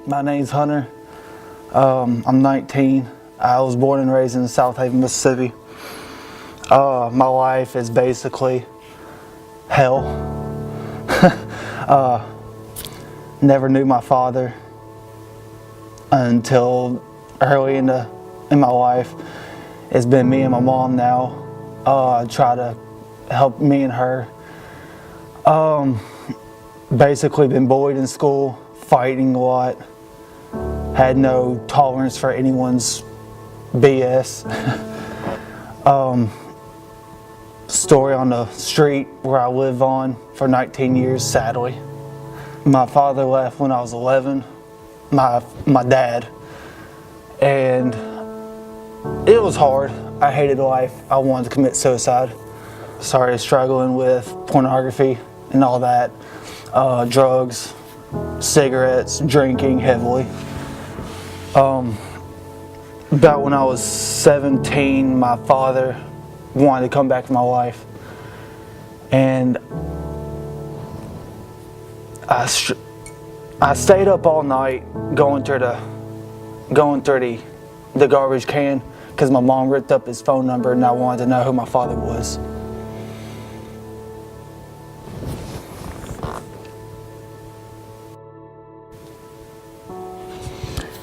My name's Hunter. I'm 19. I was born and raised in South Haven, Mississippi. My life is basically hell. Never knew my father until early in my life. It's been me and my mom now. I try to help me and her. Basically been bullied in school, fighting a lot. Had no tolerance for anyone's BS. Story on the street where I live on for 19 years, sadly. My father left when I was 11, my dad, and it was hard. I hated life. I wanted to commit suicide. Started struggling with pornography and all that, drugs, cigarettes, drinking heavily. About when I was 17, my father wanted to come back to my life, and I stayed up all night going through the garbage can because my mom ripped up his phone number and I wanted to know who my father was.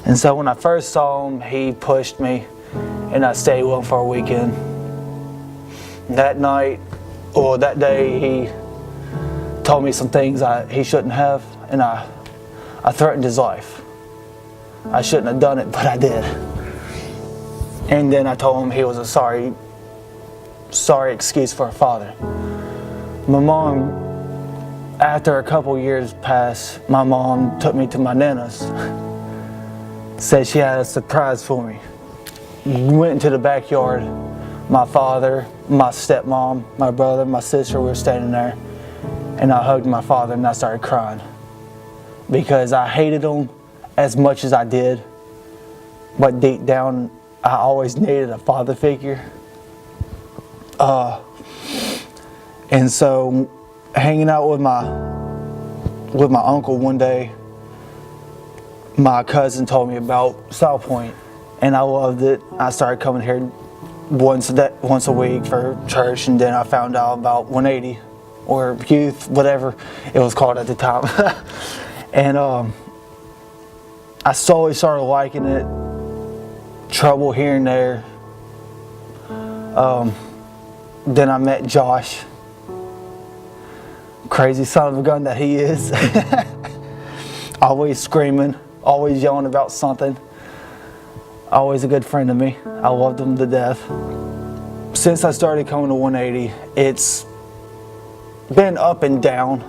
And so when I first saw him, he pushed me and I stayed with him for a weekend. That day, he told me some things he shouldn't have, and I threatened his life. I shouldn't have done it, but I did. And then I told him he was a sorry excuse for a father. My mom, after a couple years passed, my mom took me to my nana's. Said she had a surprise for me. Went into the backyard. My father, my stepmom, my brother, my sister were standing there, and I hugged my father and I started crying because I hated him as much as I did, but deep down I always needed a father figure. And so hanging out with my uncle one day, my cousin told me about South Point, and I loved it. I started coming here once a week for church, and then I found out about 180 or youth, whatever it was called at the time. And I slowly started liking it. Trouble here and there. Then I met Josh. Crazy son of a gun that he is. Always screaming, always yelling about something. Always a good friend to me. I loved him to death. Since I started coming to 180, it's been up and down,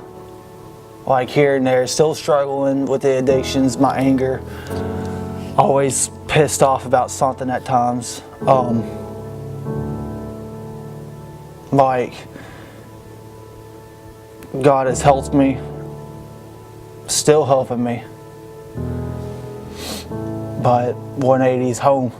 like here and there. Still struggling with the addictions, my anger. Always pissed off about something at times. Like, God has helped me, still helping me. But 180's home.